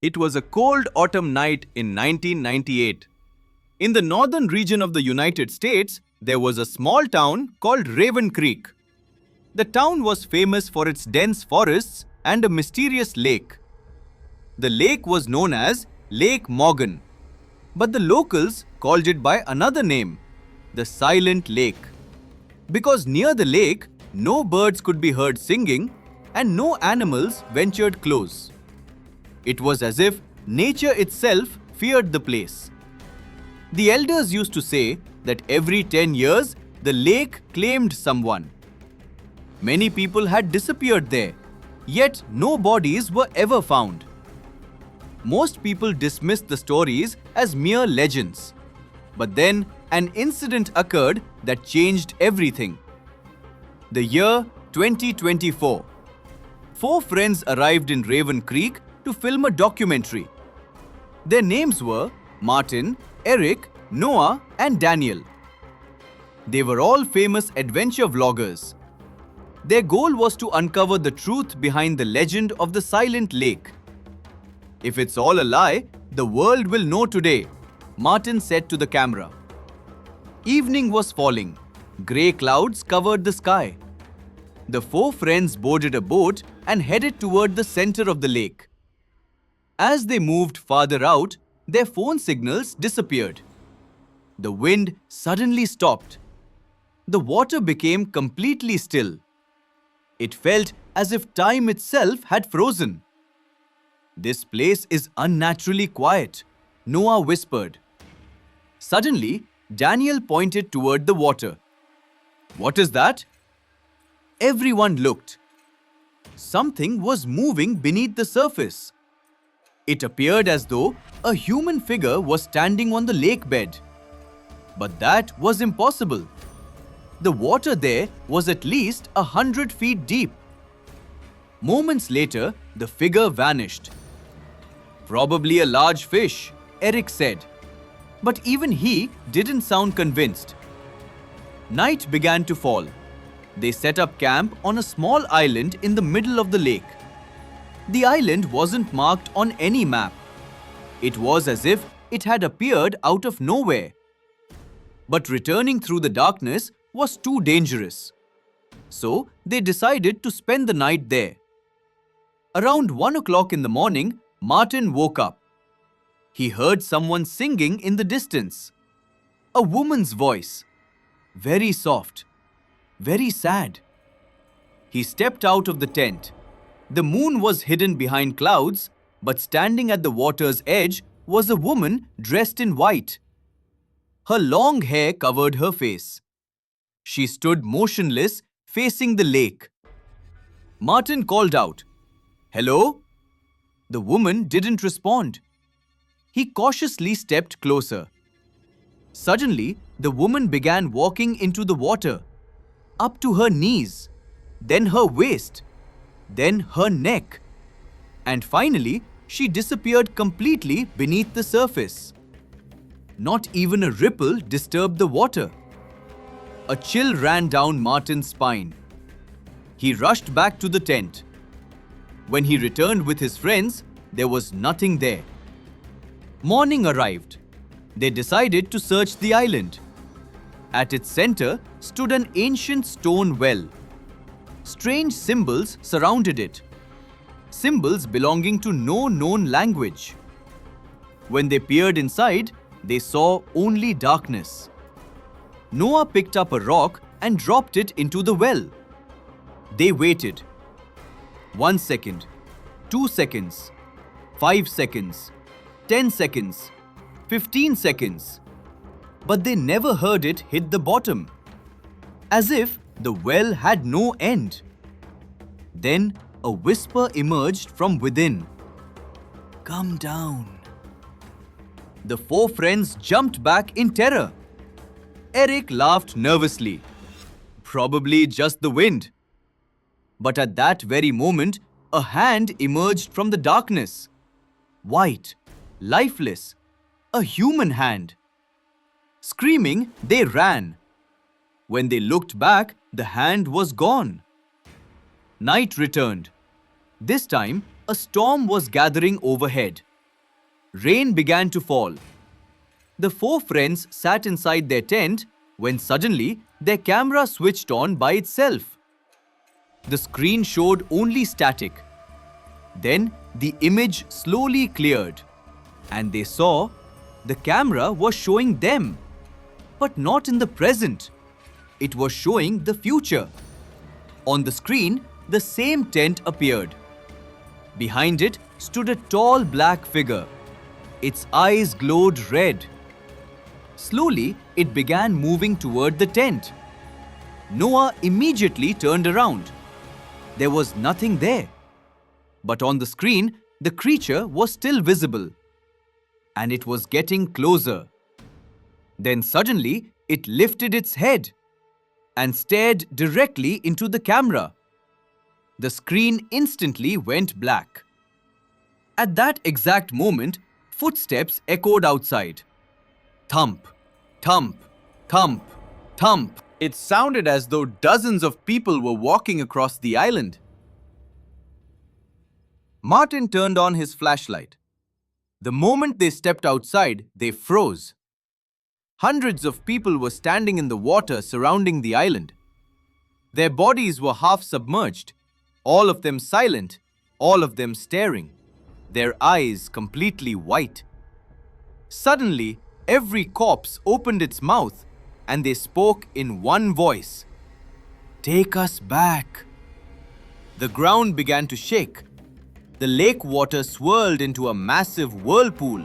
It was a cold autumn night in 1998. In the northern region of the United States, there was a small town called Raven Creek. The town was famous for its dense forests and a mysterious lake. The lake was known as Lake Morgan, but the locals called it by another name, the Silent Lake. Because near the lake, no birds could be heard singing and no animals ventured close. It was as if nature itself feared the place. The elders used to say that every 10 years, the lake claimed someone. Many people had disappeared there, yet no bodies were ever found. Most people dismissed the stories as mere legends. But then an incident occurred that changed everything. The year 2024. 4 friends arrived in Raven Creek to film a documentary. Their names were Martin, Eric, Noah, and Daniel. They were all famous adventure vloggers. Their goal was to uncover the truth behind the legend of the Silent Lake. "If it's all a lie, the world will know today," Martin said to the camera. Evening was falling. Grey clouds covered the sky. The 4 friends boarded a boat and headed toward the center of the lake. As they moved farther out, their phone signals disappeared. The wind suddenly stopped. The water became completely still. It felt as if time itself had frozen. "This place is unnaturally quiet," Noah whispered. Suddenly, Daniel pointed toward the water. "What is that?" Everyone looked. Something was moving beneath the surface. It appeared as though a human figure was standing on the lake bed. But that was impossible. The water there was at least 100 feet deep. Moments later, the figure vanished. "Probably a large fish," Eric said. But even he didn't sound convinced. Night began to fall. They set up camp on a small island in the middle of the lake. The island wasn't marked on any map. It was as if it had appeared out of nowhere. But returning through the darkness was too dangerous. So they decided to spend the night there. Around 1 o'clock in the morning, Martin woke up. He heard someone singing in the distance. A woman's voice. Very soft. Very sad. He stepped out of the tent. The moon was hidden behind clouds, but standing at the water's edge was a woman dressed in white. Her long hair covered her face. She stood motionless, facing the lake. Martin called out, "Hello?" The woman didn't respond. He cautiously stepped closer. Suddenly, the woman began walking into the water, up to her knees, then her waist, then her neck. And finally, she disappeared completely beneath the surface. Not even a ripple disturbed the water. A chill ran down Martin's spine. He rushed back to the tent. When he returned with his friends, there was nothing there. Morning arrived. They decided to search the island. At its center stood an ancient stone well. Strange symbols surrounded it. Symbols belonging to no known language. When they peered inside, they saw only darkness. Noah picked up a rock and dropped it into the well. They waited. 1 second, 2 seconds, 5 seconds, 10 seconds, 15 seconds. But they never heard it hit the bottom. As if the well had no end. Then a whisper emerged from within. "Come down." The 4 friends jumped back in terror. Eric laughed nervously. Probably just the wind. But at that very moment, a hand emerged from the darkness. White, lifeless, a human hand. Screaming, they ran. When they looked back, the hand was gone. Night returned. This time, a storm was gathering overhead. Rain began to fall. The four friends sat inside their tent when suddenly their camera switched on by itself. The screen showed only static. Then the image slowly cleared, and they saw the camera was showing them, but not in the present. It was showing the future. On the screen, the same tent appeared. Behind it stood a tall black figure. Its eyes glowed red. Slowly, it began moving toward the tent. Noah immediately turned around. There was nothing there. But on the screen, the creature was still visible. And it was getting closer. Then suddenly, it lifted its head and stared directly into the camera. The screen instantly went black. At that exact moment, footsteps echoed outside. Thump, thump, thump, thump. It sounded as though dozens of people were walking across the island. Martin turned on his flashlight. The moment they stepped outside, they froze. Hundreds of people were standing in the water surrounding the island. Their bodies were half submerged, all of them silent, all of them staring, their eyes completely white. Suddenly, every corpse opened its mouth and they spoke in one voice. "Take us back." The ground began to shake. The lake water swirled into a massive whirlpool.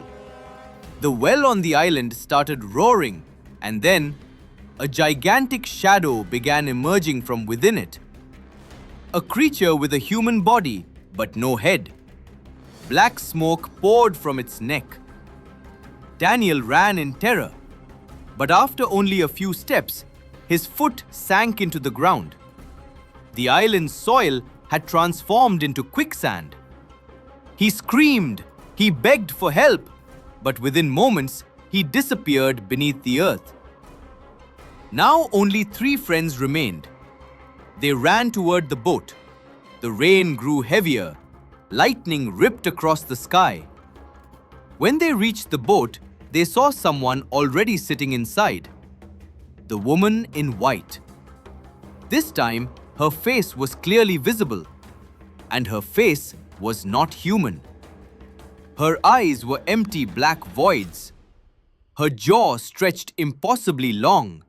The well on the island started roaring, and then a gigantic shadow began emerging from within it. A creature with a human body, but no head. Black smoke poured from its neck. Daniel ran in terror, but after only a few steps, his foot sank into the ground. The island's soil had transformed into quicksand. He screamed, he begged for help, but within moments, he disappeared beneath the earth. Now only 3 friends remained. They ran toward the boat. The rain grew heavier. Lightning ripped across the sky. When they reached the boat, they saw someone already sitting inside. The woman in white. This time, her face was clearly visible, and her face was not human. Her eyes were empty black voids. Her jaw stretched impossibly long.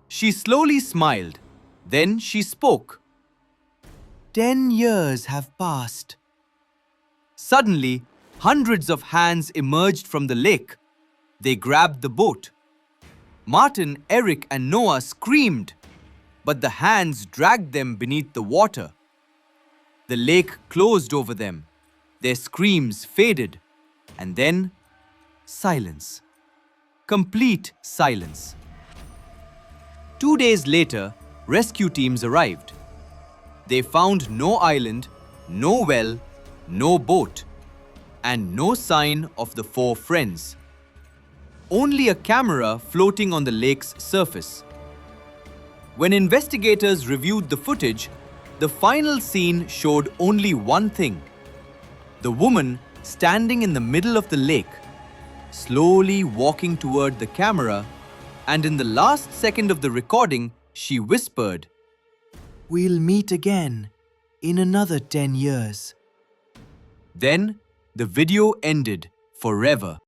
She slowly smiled. Then she spoke. 10 years have passed. Suddenly, hundreds of hands emerged from the lake. They grabbed the boat. Martin, Eric, and Noah screamed, but the hands dragged them beneath the water. The lake closed over them. Their screams faded, and then silence. Complete silence. 2 days later, rescue teams arrived. They found no island, no well, no boat, and no sign of the 4 friends. Only a camera floating on the lake's surface. When investigators reviewed the footage, the final scene showed only one thing. The woman standing in the middle of the lake, slowly walking toward the camera, and in the last second of the recording, she whispered, "We'll meet again in another 10 years." Then the video ended forever.